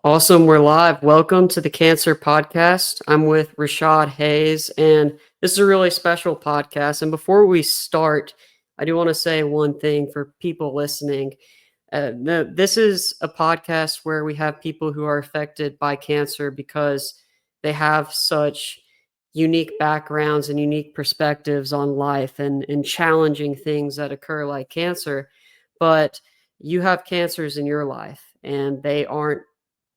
Awesome. We're live. Welcome to the Cancer Podcast. I'm with Rashad Hayes, and this is a really special podcast. And before we start, I do want to say one thing for people listening. This is a podcast where we have people who are affected by cancer because they have such unique backgrounds and unique perspectives on life and challenging things that occur like cancer. But you have cancers in your life, and they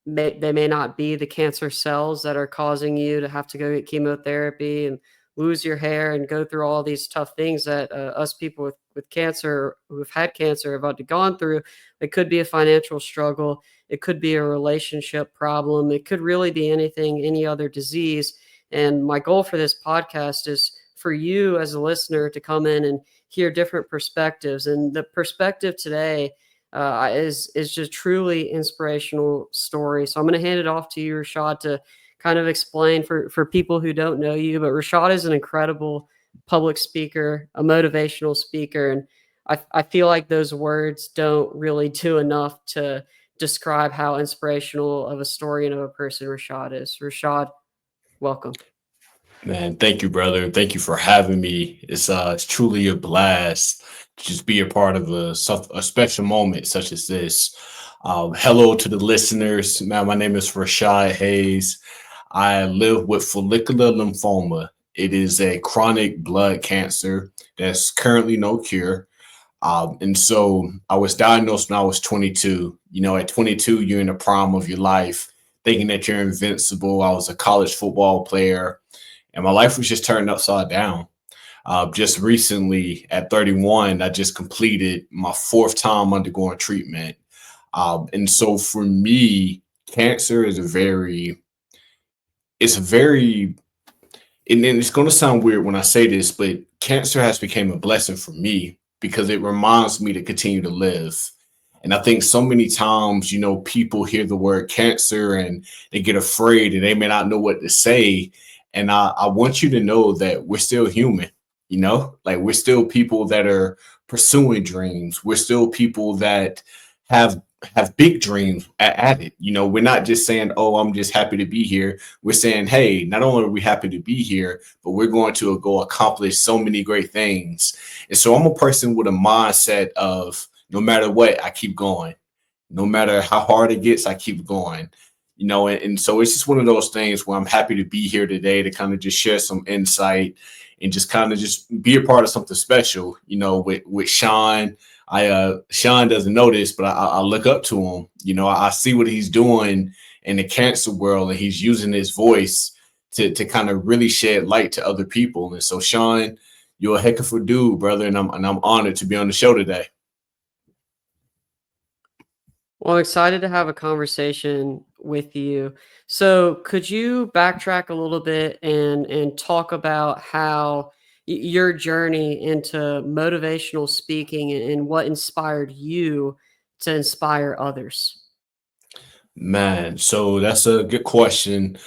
may not be the cancer cells that are causing you to have to go get chemotherapy and lose your hair and go through all these tough things that us people with cancer who have had cancer have gone through. It could be a financial struggle. It could be a relationship problem. It could really be anything, any other disease. And my goal for this podcast is for you as a listener to come in and hear different perspectives. And the perspective today is just truly inspirational story. So I'm going to hand it off to you, Rashad, to kind of explain for people who don't know you. But Rashad is an incredible public speaker, a motivational speaker, and I feel like those words don't really do enough to describe how inspirational of a story and of a person Rashad is. Rashad, welcome. Man, thank you, brother. Thank you for having me. It's truly a blast to just be a part of a special moment such as this. Hello to the listeners. Man, my name is Rashad Hayes. I live with follicular lymphoma. It is a chronic blood cancer that's currently no cure. And so I was diagnosed when I was 22. At 22, you're in the prime of your life, thinking that you're invincible. I was a college football player and my life was just turned upside down. Just recently at 31, I just completed my fourth time undergoing treatment. And so for me, cancer is it's a very, and then it's going to sound weird when I say this, but cancer has become a blessing for me because it reminds me to continue to live. And I think so many times, people hear the word cancer and they get afraid and they may not know what to say. And I want you to know that we're still human, like we're still people that are pursuing dreams. We're still people that have have big dreams at it. We're not just saying, oh, I'm just happy to be here. We're saying, hey, not only are we happy to be here, but we're going to go accomplish so many great things. And so I'm a person with a mindset of no matter what, I keep going. No matter how hard it gets, I keep going. And so it's just one of those things where I'm happy to be here today to kind of just share some insight and just kind of just be a part of something special, with Sean. Sean doesn't know this, but I look up to him. I see what he's doing in the cancer world, and he's using his voice to kind of really shed light to other people. And so, Sean, you're a heck of a dude, brother, and I'm honored to be on the show today. Well, I'm excited to have a conversation with you. So, could you backtrack a little bit and talk about how your journey into motivational speaking and what inspired you to inspire others? Man, so that's a good question.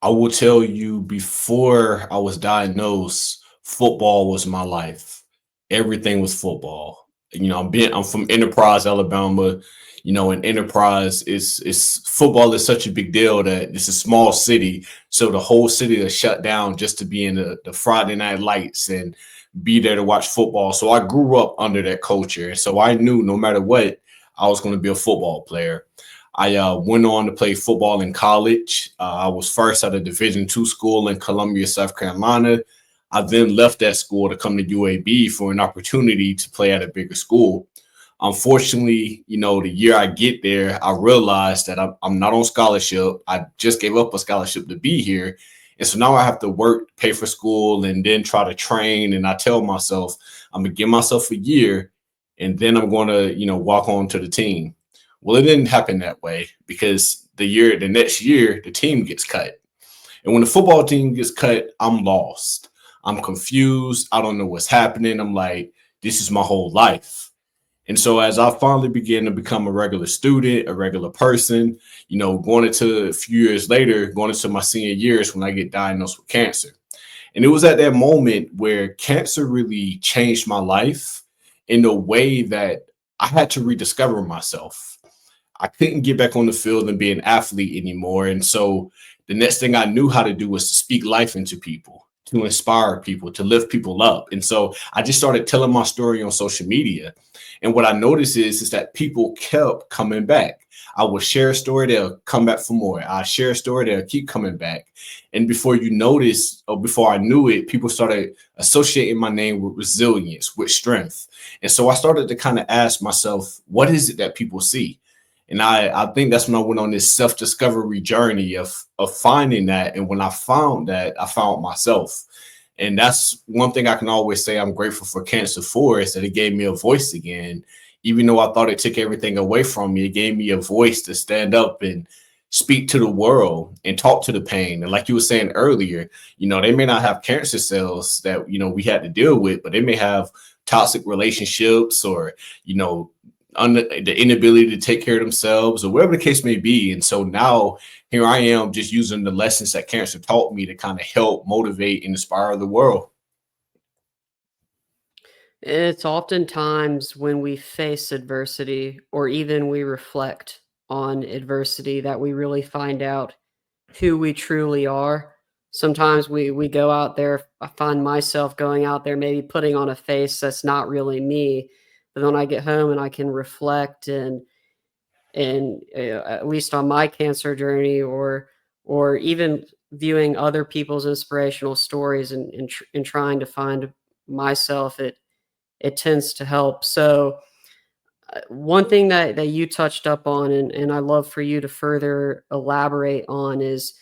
I will tell you before I was diagnosed, football was my life. Everything was football. I'm from Enterprise, Alabama. And Enterprise is football is such a big deal that it's a small city. So the whole city is shut down just to be in the Friday night lights and be there to watch football. So I grew up under that culture. So I knew no matter what, I was going to be a football player. I went on to play football in college. I was first at a Division II school in Columbia, South Carolina. I then left that school to come to UAB for an opportunity to play at a bigger school. Unfortunately, the year I get there, I realized that I'm not on scholarship. I just gave up a scholarship to be here. And so now I have to work, pay for school, and then try to train. And I tell myself, I'm going to give myself a year, and then I'm going to, walk on to the team. Well, it didn't happen that way because the next year, the team gets cut. And when the football team gets cut, I'm lost. I'm confused. I don't know what's happening. I'm like, this is my whole life. And so as I finally began to become a regular student, a regular person, going into a few years later, going into my senior years when I get diagnosed with cancer. And it was at that moment where cancer really changed my life in a way that I had to rediscover myself. I couldn't get back on the field and be an athlete anymore. And so the next thing I knew how to do was to speak life into people, to inspire people, to lift people up. And so I just started telling my story on social media. And what I noticed is that people kept coming back. I would share a story, they'll come back for more. I share a story, they'll keep coming back. And before you notice, or before I knew it, people started associating my name with resilience, with strength. And so I started to kind of ask myself, what is it that people see? And I think that's when I went on this self-discovery journey of finding that. And when I found that, I found myself. And that's one thing I can always say I'm grateful for cancer for, is that it gave me a voice again. Even though I thought it took everything away from me, it gave me a voice to stand up and speak to the world and talk to the pain. And like you were saying earlier, they may not have cancer cells that, we had to deal with, but they may have toxic relationships or, you know, the inability to take care of themselves or whatever the case may be. And so now here I am just using the lessons that cancer taught me to kind of help motivate and inspire the world. It's oftentimes when we face adversity or even we reflect on adversity that we really find out who we truly are. Sometimes we go out there. I find myself going out there, maybe putting on a face that's not really me. But then when I get home and I can reflect and at least on my cancer journey, or even viewing other people's inspirational stories and trying to find myself, it tends to help. So one thing that you touched up on, and I love for you to further elaborate on, is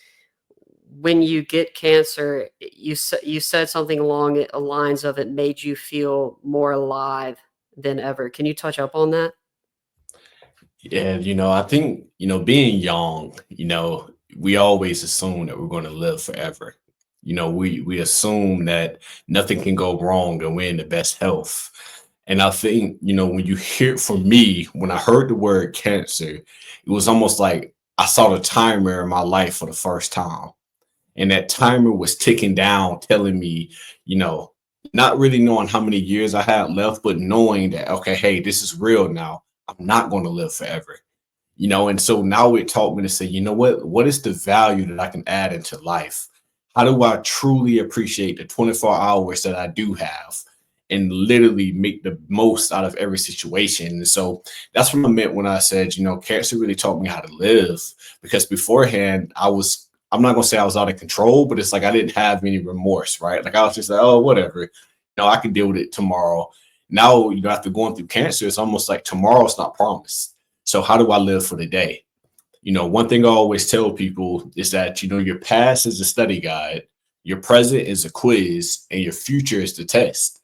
when you get cancer, you said something along the lines of it made you feel more alive than ever. Can you touch up on that? Yeah, I think, being young, we always assume that we're going to live forever. We assume that nothing can go wrong and we're in the best health. And I think, when you hear from me, when I heard the word cancer, it was almost like I saw the timer in my life for the first time. And that timer was ticking down, telling me, you know, not really knowing how many years I had left, but knowing that, okay, hey, this is real now. I'm not going to live forever. And so now it taught me to say, what is the value that I can add into life? How do I truly appreciate the 24 hours that I do have and literally make the most out of every situation? And so that's what I meant when I said, cancer really taught me how to live, because beforehand I'm not gonna say I was out of control, but it's like I didn't have any remorse, right? Like I was just like, oh, whatever, I can deal with it tomorrow. Now, after going through cancer, it's almost like tomorrow's not promised. So how do I live for the day? One thing I always tell people is that, your past is a study guide, your present is a quiz, and your future is the test.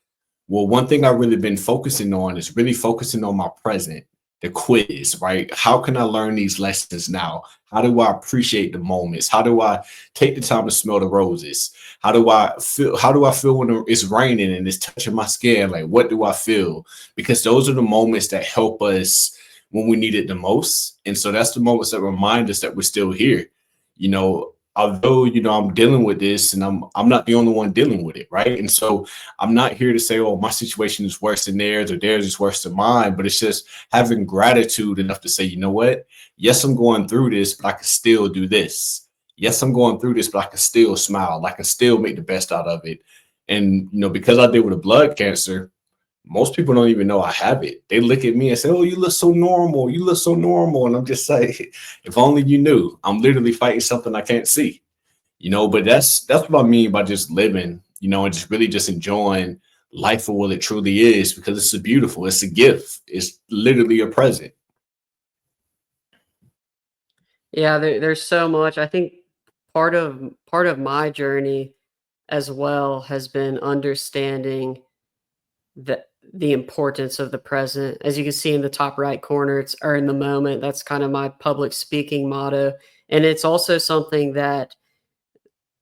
Well, one thing I've really been focusing on is really focusing on my present, the quiz, right? How can I learn these lessons now? How do I appreciate the moments? How do I take the time to smell the roses? How do I feel? How do I feel when it's raining and it's touching my skin? Like, what do I feel? Because those are the moments that help us when we need it the most. And so that's the moments that remind us that we're still here. Although, I'm dealing with this and I'm not the only one dealing with it, right? And so I'm not here to say, oh, my situation is worse than theirs or theirs is worse than mine, but it's just having gratitude enough to say, you know what? Yes, I'm going through this, but I can still do this. Yes, I'm going through this, but I can still smile. I can still make the best out of it. And, because I deal with a blood cancer, most people don't even know I have it. They look at me and say, oh, you look so normal. You look so normal. And I'm just like, if only you knew, I'm literally fighting something I can't see. But that's what I mean by just living, and just really just enjoying life for what it truly is, because it's a beautiful, it's a gift, it's literally a present. Yeah, there's so much. I think part of my journey as well has been understanding the importance of the present. As you can see in the top right corner, it's "Are in the moment." That's kind of my public speaking motto, and it's also something that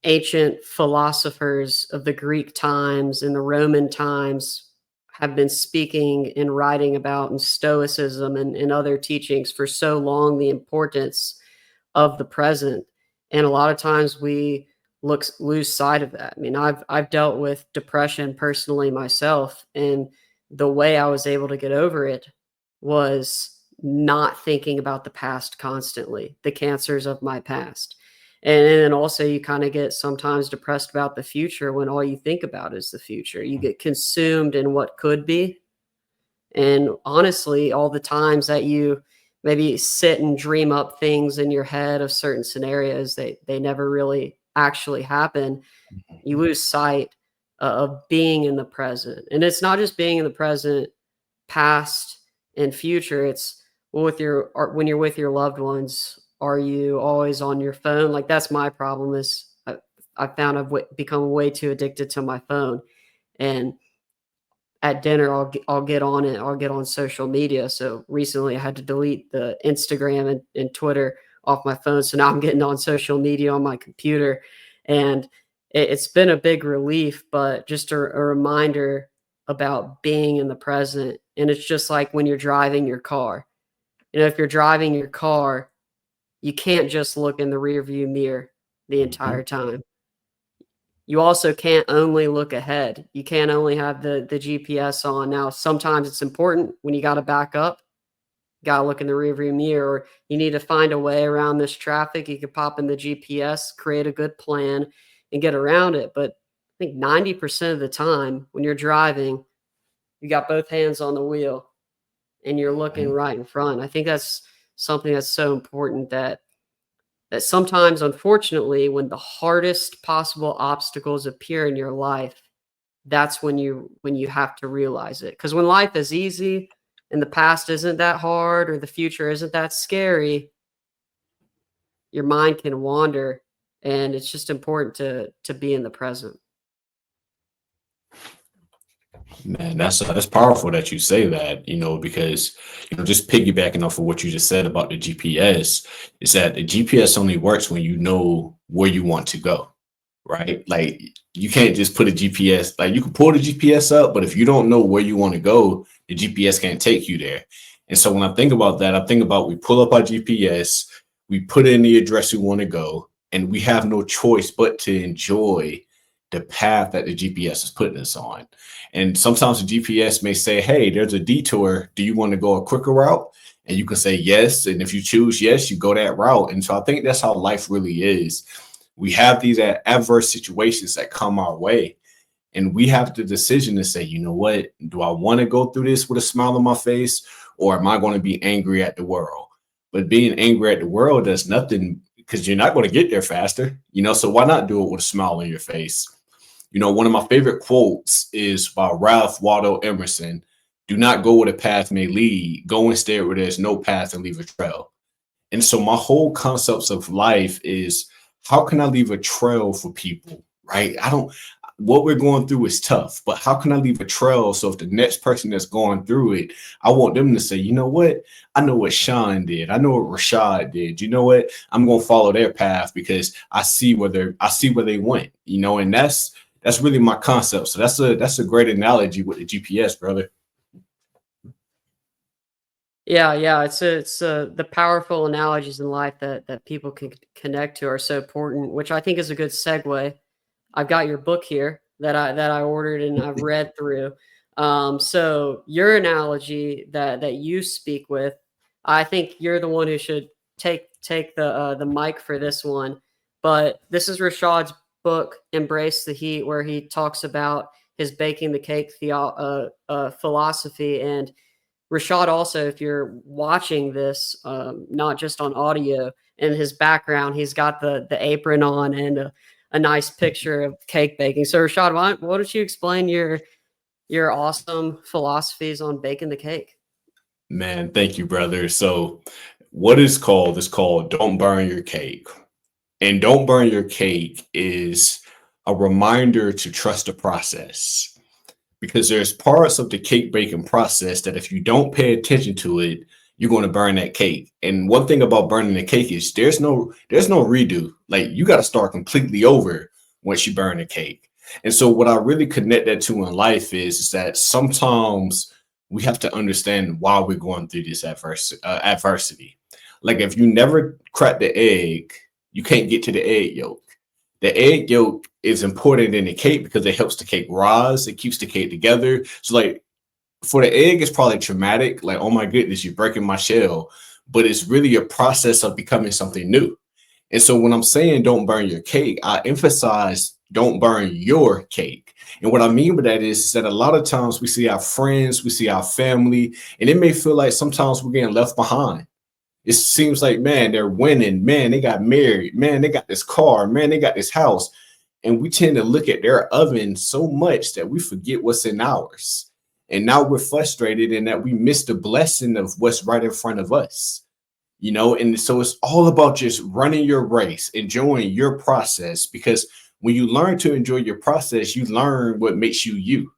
ancient philosophers of the Greek times and the Roman times have been speaking and writing about, in Stoicism and other teachings for so long, the importance of the present. And a lot of times we lose sight of that. I mean, I've dealt with depression personally myself, and the way I was able to get over it was not thinking about the past constantly, the cancers of my past. And then also you kind of get sometimes depressed about the future when all you think about is the future. You get consumed in what could be. And honestly, all the times that you maybe sit and dream up things in your head of certain scenarios, they never really actually happen. You lose sight of being in the present. And it's not just being in the present, past and future. It's with your when you're with your loved ones, are you always on your phone? Like that's my problem is I found become way too addicted to my phone. And at dinner, I'll get on it. I'll get on social media. So recently, I had to delete the Instagram and Twitter off my phone. So now I'm getting on social media on my computer, and it's been a big relief. But just a reminder about being in the present. And it's just like when you're driving your car. If you're driving your car, you can't just look in the rearview mirror the Mhm. entire time. You also can't only look ahead. You can't only have the GPS on. Now, sometimes it's important when you gotta back up, gotta look in the rearview mirror, or you need to find a way around this traffic. You could pop in the GPS, create a good plan, and get around it. But I think 90% of the time when you're driving, you got both hands on the wheel and you're looking Mhm. right in front. I think that's something that's so important that sometimes, unfortunately, when the hardest possible obstacles appear in your life, that's when you have to realize it. Because when life is easy and the past isn't that hard or the future isn't that scary, your mind can wander, and it's just important to be in the present. Man, that's powerful that you say that, because just piggybacking off of what you just said about the GPS, is that the GPS only works when you know where you want to go, right? Like you can't just put a GPS, like you can pull the GPS up, but if you don't know where you want to go, the GPS can't take you there. And so when I think about that, I think about we pull up our GPS, we put in the address we want to go, and we have no choice but to enjoy the path that the GPS is putting us on. And sometimes the GPS may say, hey, there's a detour. Do you want to go a quicker route? And you can say yes. And if you choose yes, you go that route. And so I think that's how life really is. We have these adverse situations that come our way. And we have the decision to say, you know what? Do I want to go through this with a smile on my face? Or am I going to be angry at the world? But being angry at the world does nothing because you're not going to get there faster. So why not do it with a smile on your face? One of my favorite quotes is by Ralph Waldo Emerson. Do not go where the path may lead. Go instead where there's no path and leave a trail. And so my whole concepts of life is how can I leave a trail for people, right? What we're going through is tough, but how can I leave a trail so if the next person that's going through it, I want them to say, you know what? I know what Sean did. I know what Rashad did. You know what? I'm going to follow their path because I see where they went, and that's really my concept. So that's a great analogy with the GPS, brother. Yeah, yeah, the powerful analogies in life that people can connect to are so important, which I think is a good segue. I've got your book here that I ordered and I've read through. So your analogy that you speak with, I think you're the one who should take the mic for this one. But this is Rashad's book, Embrace the Heat, where he talks about his baking the cake philosophy. And Rashad also, if you're watching this, not just on audio, in his background, he's got the apron on and a nice picture of cake baking. So Rashad, why don't you explain your awesome philosophies on baking the cake? Man, thank you, brother. So what is called Don't Burn Your Cake. And Don't Burn Your Cake is a reminder to trust the process because there's parts of the cake baking process that if you don't pay attention to it, you're going to burn that cake. And one thing about burning the cake is there's no redo. Like you got to start completely over once you burn the cake. And so what I really connect that to in life is that sometimes we have to understand why we're going through this adversity. Like if you never crack the egg, you can't get to the egg yolk. The egg yolk is important in the cake because it helps the cake rise. It keeps the cake together. So like For the egg, it's probably traumatic, like, oh my goodness, you're breaking my shell. But it's really a process of becoming something new. And so when I'm saying don't burn your cake, I emphasize don't burn your cake. And what I mean by that is that a lot of times we see our friends, we see our family, and it may feel like sometimes we're getting left behind. It seems like, man, they're winning. Man, they got married. Man, they got this car. Man, they got this house. And we tend to look at their oven so much that we forget what's in ours. And now we're frustrated in that we miss the blessing of what's right in front of us. And so it's all about just running your race, enjoying your process, because when you learn to enjoy your process, you learn what makes you you.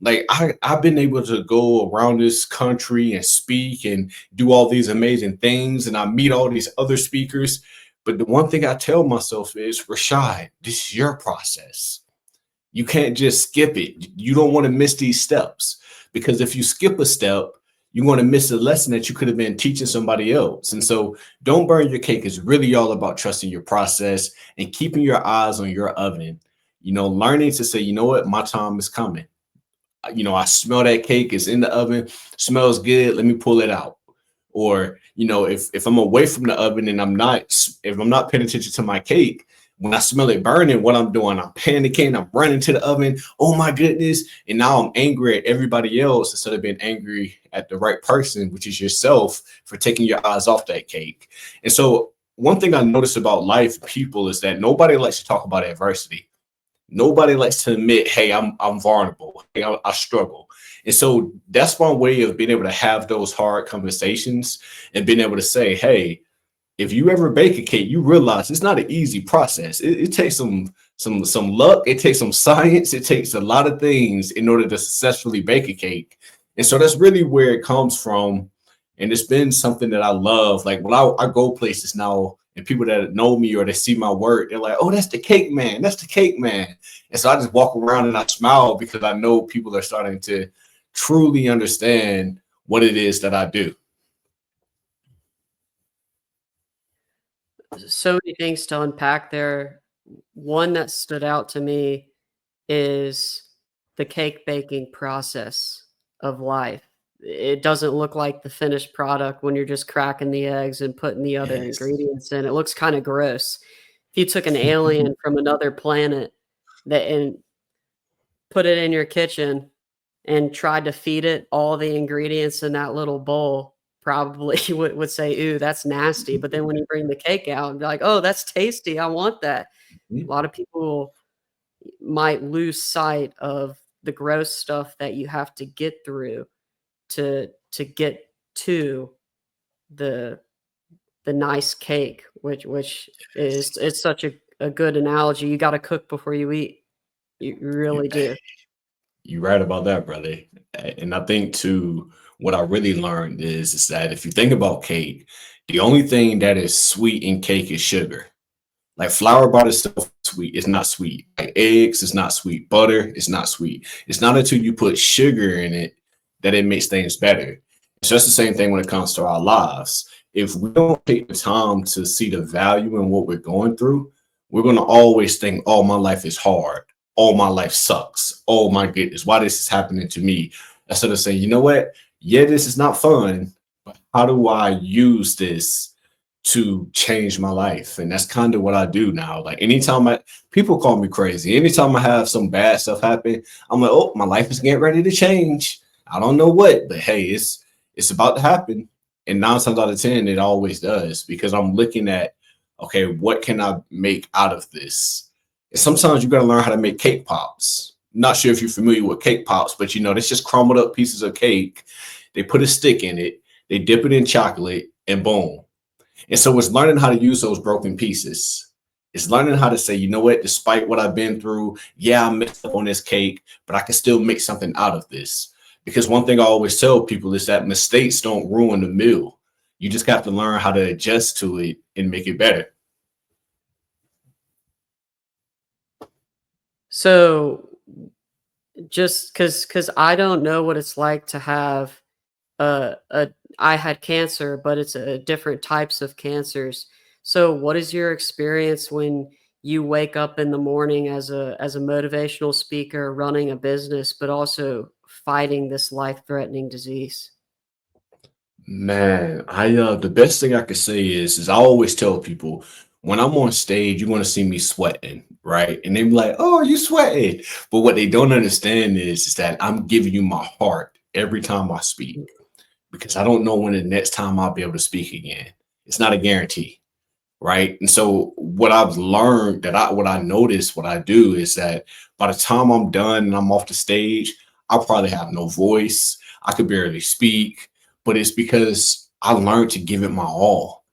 Like I've been able to go around this country and speak and do all these amazing things, and I meet all these other speakers. But the one thing I tell myself is, Rashad, this is your process. You can't just skip it. You don't want to miss these steps, because if you skip a step, you're going to miss a lesson that you could have been teaching somebody else. And so don't burn your cake is really all about trusting your process and keeping your eyes on your oven. Learning to say, you know what, my time is coming. I smell that cake, it's in the oven, smells good, let me pull it out. Or, if I'm away from the oven and if I'm not paying attention to my cake, when I smell it burning, what I'm doing, I'm panicking, I'm running to the oven. Oh my goodness. And now I'm angry at everybody else instead of being angry at the right person, which is yourself, for taking your eyes off that cake. And so one thing I notice about life people is that nobody likes to talk about adversity. Nobody likes to admit, hey, I'm vulnerable. Hey, I struggle. And so that's one way of being able to have those hard conversations and being able to say, hey, if you ever bake a cake, you realize it's not an easy process. It takes some luck. It takes some science. It takes a lot of things in order to successfully bake a cake. And so that's really where it comes from. And it's been something that I love. Like when I go places now and people that know me or they see my work, they're like, oh, that's the cake man. That's the cake man. And so I just walk around and I smile because I know people are starting to truly understand what it is that I do. So many things to unpack there. One that stood out to me is the cake baking process of life. It doesn't look like the finished product when you're just cracking the eggs and putting the other Yes. ingredients in. It looks kind of gross. If you took an alien from another planet that and put it in your kitchen and tried to feed it all the ingredients in that little bowl, probably would say, "Ooh, that's nasty." But then when you bring the cake out and be like, "Oh, that's tasty. I want that." A lot of people might lose sight of the gross stuff that you have to get through to get to the nice cake, which is it's such a good analogy. You gotta cook before you eat. You really do. You're right about that, brother. And I think too, what I really learned is that if you think about cake, the only thing that is sweet in cake is sugar. Like flour by itself is sweet, it's not sweet. Like eggs, it's not sweet. Butter, it's not sweet. It's not until you put sugar in it that it makes things better. It's just the same thing when it comes to our lives. If we don't take the time to see the value in what we're going through, we're going to always think, oh, my life is hard. Oh, my life sucks. Oh, my goodness, why this is happening to me? Instead of saying, you know what? Yeah, this is not fun, but how do I use this to change my life? And that's kind of what I do now. Like anytime people call me crazy, anytime I have some bad stuff happen, I'm like, oh, my life is getting ready to change. I don't know what, but hey, it's about to happen. And 9 times out of 10, it always does, because I'm looking at, okay, what can I make out of this? And sometimes you got to learn how to make cake pops. Not sure if you're familiar with cake pops, but that's just crumbled up pieces of cake. They put a stick in it, they dip it in chocolate, and boom. And so it's learning how to use those broken pieces. It's learning how to say, you know what, despite what I've been through, yeah, I messed up on this cake, but I can still make something out of this. Because one thing I always tell people is that mistakes don't ruin the meal. You just got to learn how to adjust to it and make it better. So, just because I don't know what it's like to have a I had cancer, but it's different types of cancers. So, what is your experience when you wake up in the morning as a motivational speaker running a business, but also fighting this life-threatening disease? Man, I the best thing I could say is I always tell people when I'm on stage, you're gonna see me sweating, right? And they be like, "Oh, you sweating?" But what they don't understand is that I'm giving you my heart every time I speak because I don't know when the next time I'll be able to speak again. It's not a guarantee, right? And so what I've learned what I notice, what I do is that by the time I'm done and I'm off the stage, I'll probably have no voice. I could barely speak, but it's because I learned to give it my all.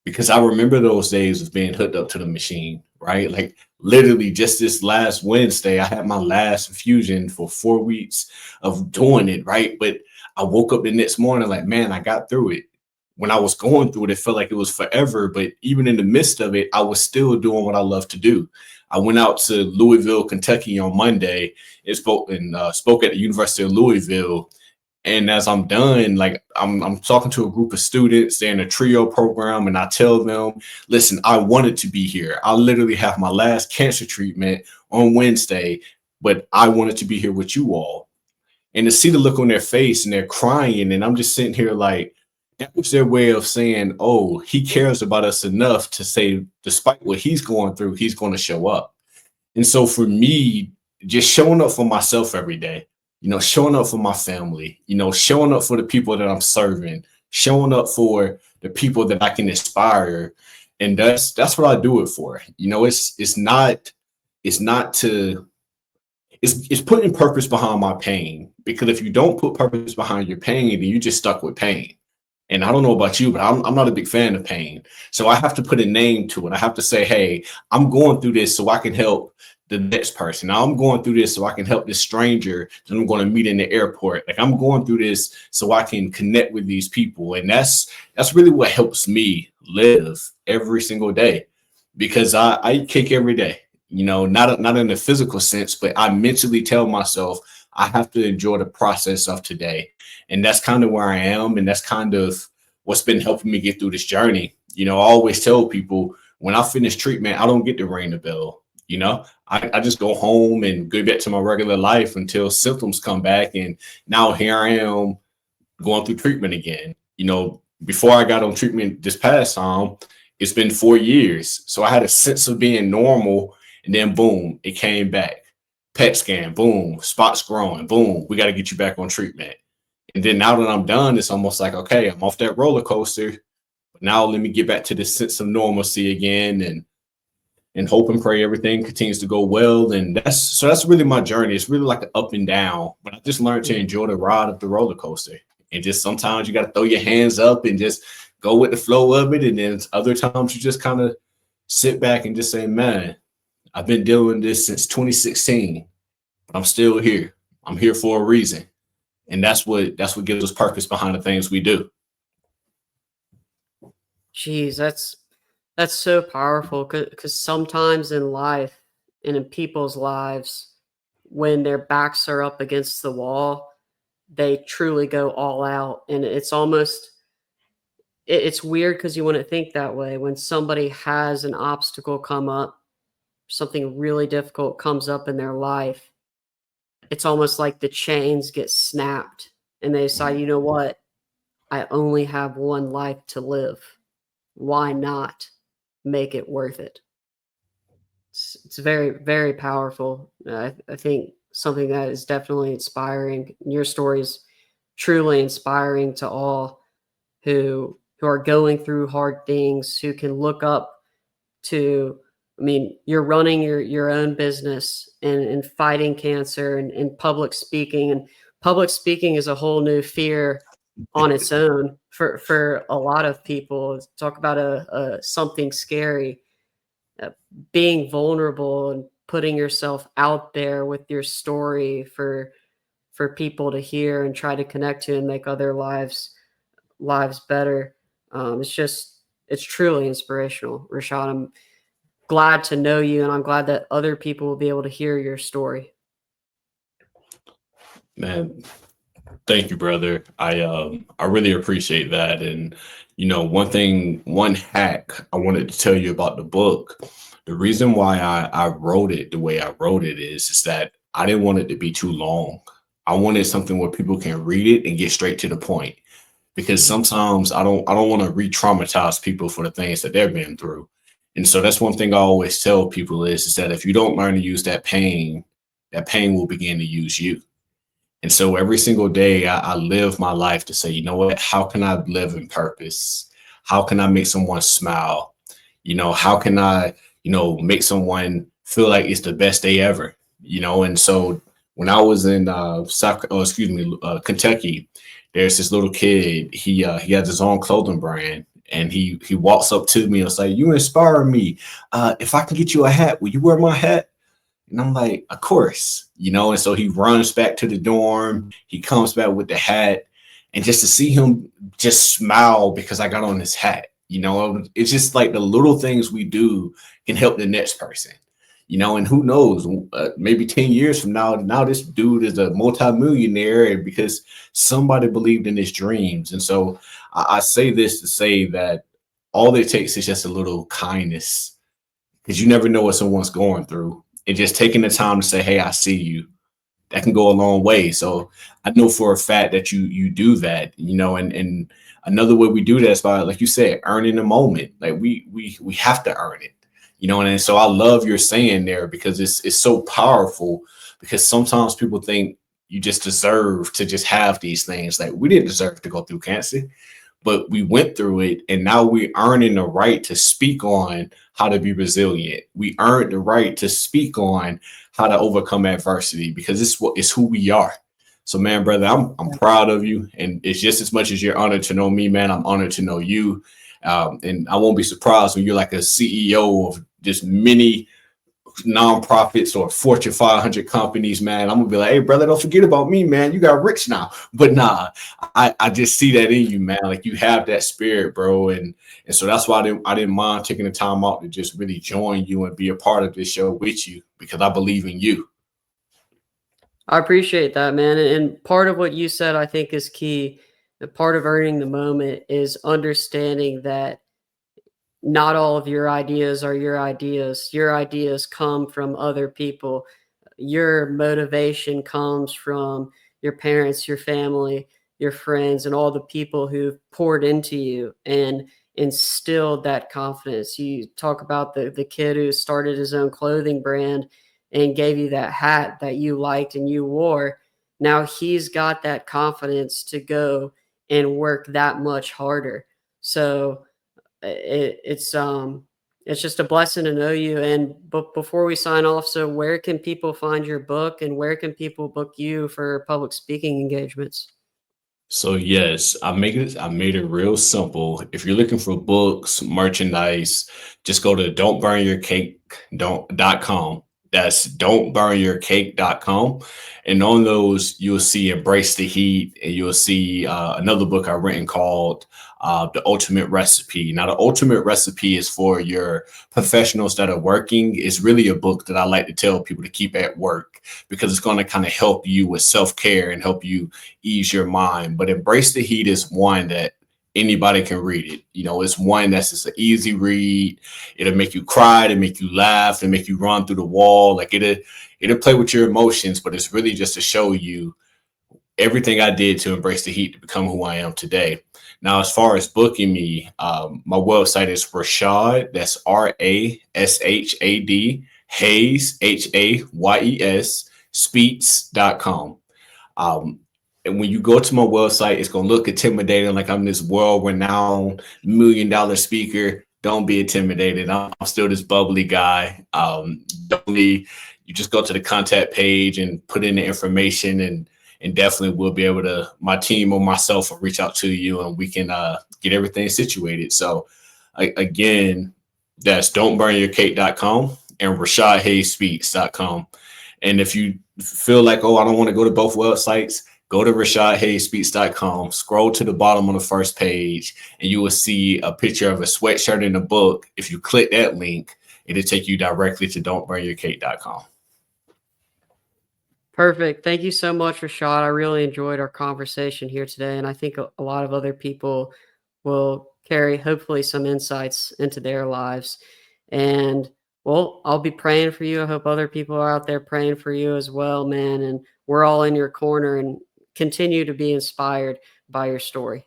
Because I remember those days of being hooked up to the machine, right? Like literally just this last Wednesday, I had my last infusion for 4 weeks of doing it, right? But I woke up the next morning like, man, I got through it. When I was going through it, it felt like it was forever. But even in the midst of it, I was still doing what I love to do. I went out to Louisville, Kentucky on Monday and spoke at the University of Louisville, and as I'm done, like I'm talking to a group of students, they're in a trio program, and I tell them, listen, I wanted to be here. I literally have my last cancer treatment on Wednesday, but I wanted to be here with you all. And to see the look on their face and they're crying, and I'm just sitting here like that was their way of saying, oh, he cares about us enough to say, despite what he's going through, he's going to show up. And so for me, just showing up for myself every day, showing up for my family, showing up for the people that I'm serving, showing up for the people that I can inspire. And that's what I do it for. It's not to it's putting purpose behind my pain. Because if you don't put purpose behind your pain, then you just stuck with pain. And I don't know about you, but I'm not a big fan of pain. So I have to put a name to it. I have to say, hey, I'm going through this so I can help the next person. Now I'm going through this so I can help this stranger that I'm going to meet in the airport. Like I'm going through this so I can connect with these people. And that's really what helps me live every single day, because I eat cake every day. Not in a physical sense, but I mentally tell myself I have to enjoy the process of today. And that's kind of where I am. And that's kind of what's been helping me get through this journey. I always tell people when I finish treatment, I don't get to ring the bell. I just go home and go back to my regular life until symptoms come back. And now here I am going through treatment again. Before I got on treatment this past time, it's been 4 years. So I had a sense of being normal. And then boom, it came back. PET scan, boom, spots growing, boom, we got to get you back on treatment. And then now that I'm done, it's almost like, okay, I'm off that roller coaster. But now let me get back to this sense of normalcy again, and hope and pray everything continues to go well. And that's really my journey. It's really like an up and down. But I just learned to enjoy the ride of the roller coaster. And just sometimes you got to throw your hands up and just go with the flow of it. And then other times you just kind of sit back and just say, man, I've been doing this since 2016, but I'm still here. I'm here for a reason. And that's what gives us purpose behind the things we do. Geez, that's so powerful because sometimes in life and in people's lives, when their backs are up against the wall, they truly go all out, and it's weird because you wouldn't think that way. When somebody has an obstacle come up, something really difficult comes up in their life, it's almost like the chains get snapped and they decide, you know what? I only have one life to live. Why not make it worth it? It's very, very powerful. I think something that is definitely inspiring. Your story is truly inspiring to all who are going through hard things, who can look up to. I mean, you're running your own business and fighting cancer and public speaking is a whole new fear on its own for a lot of people. Talk about a something scary, uh, being vulnerable and putting yourself out there with your story for people to hear and try to connect to and make other lives better. It's truly inspirational, Rashad. I'm glad to know you, and I'm glad that other people will be able to hear your story. Man, thank you, brother. I really appreciate that. And one hack I wanted to tell you about the book. The reason why I wrote it the way I wrote it is that I didn't want it to be too long. I wanted something where people can read it and get straight to the point. Because Mhm. sometimes I don't want to re-traumatize people for the things that they've been through. And so that's one thing I always tell people is that if you don't learn to use that pain will begin to use you. And so every single day I live my life to say, you know what, how can I live in purpose? How can I make someone smile? How can I, make someone feel like it's the best day ever? And so when I was in Kentucky, there's this little kid. He has his own clothing brand, and he walks up to me and was like, "You inspire me. If I can get you a hat, will you wear my hat?" And I'm like, of course, And so he runs back to the dorm. He comes back with the hat. And just to see him just smile because I got on his hat, it's just like the little things we do can help the next person, and who knows, maybe 10 years from now this dude is a multimillionaire because somebody believed in his dreams. And so I say this to say that all it takes is just a little kindness because you never know what someone's going through. And just taking the time to say, "Hey, I see you," that can go a long way. So I know for a fact that you do that, and another way we do that is by, like you said, earning the moment. Like we have to earn it, and so I love your saying there because it's so powerful because sometimes people think you just deserve to just have these things. Like we didn't deserve to go through cancer, but we went through it, and now we're earning the right to speak on how to be resilient. We earned the right to speak on how to overcome adversity because it's who we are. So, man, brother, I'm proud of you, and it's just as much as you're honored to know me, man. I'm honored to know you, and I won't be surprised when you're like a CEO of just many nonprofits or Fortune 500 companies, man. I'm gonna be like, "Hey, brother, don't forget about me, man. You got rich now." But nah, I just see that in you, man. Like you have that spirit, bro, and so that's why I didn't mind taking the time out to just really join you and be a part of this show with you because I believe in you. I appreciate that, man. And part of what you said, I think, is key. The part of earning the moment is understanding that not all of your ideas are your ideas. Your ideas come from other people. Your motivation comes from your parents, your family, your friends, and all the people who've poured into you and instilled that confidence. You talk about the kid who started his own clothing brand and gave you that hat that you liked and you wore. Now he's got that confidence to go and work that much harder. So it's just a blessing to know you. And but before we sign off, so where can people find your book and where can people book you for public speaking engagements? So yes, I made it real simple. If you're looking for books, merchandise, just go to don'tburnyourcake.com. That's don'tburnyourcake.com. And on those, you'll see Embrace the Heat, and you'll see another book I've written called The Ultimate Recipe. Now, The Ultimate Recipe is for your professionals that are working. It's really a book that I like to tell people to keep at work because it's going to kind of help you with self-care and help you ease your mind. But Embrace the Heat is one that anybody can read it. It's one that's just an easy read. It'll make you cry, it'll make you laugh, it'll make you run through the wall. Like it'll play with your emotions, but it's really just to show you everything I did to embrace the heat to become who I am today. Now, as far as booking me, my website is Rashad. That's RASHAD Hayes HAYES Speets.com. Um, and when you go to my website, it's gonna look intimidating, like I'm this world-renowned $1 million speaker. Don't be intimidated. I'm still this bubbly guy. Don't be, you just go to the contact page and put in the information, and definitely we'll be able to. My team or myself will reach out to you, and we can get everything situated. So, again, that's don'tburnyourcake.com and RashadHayesSpeaks.com. And if you feel like, oh, I don't want to go to both websites, go to RashadHayesSpeaks.com, scroll to the bottom on the first page, and you will see a picture of a sweatshirt in the book. If you click that link, it'll take you directly to don'tburnyourcake.com. Perfect. Thank you so much, Rashad. I really enjoyed our conversation here today. And I think a lot of other people will carry, hopefully, some insights into their lives. And well, I'll be praying for you. I hope other people are out there praying for you as well, man. And we're all in your corner and continue to be inspired by your story.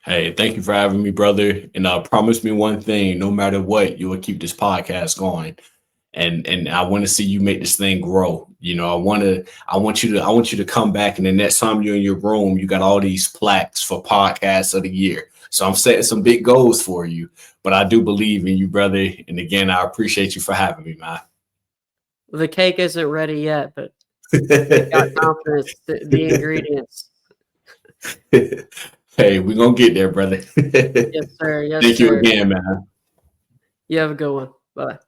Hey, thank you for having me, brother. And promise me one thing: no matter what, you will keep this podcast going. And I want to see you make this thing grow. I want you to come back, and the next time you're in your room, you got all these plaques for podcasts of the year. So I'm setting some big goals for you, but I do believe in you, brother. And again, I appreciate you for having me, man. The cake isn't ready yet, but I got confidence. The ingredients. Hey, we're gonna get there, brother. Yes, sir. Yes, Thank you sir. again, man. You have a good one. Bye.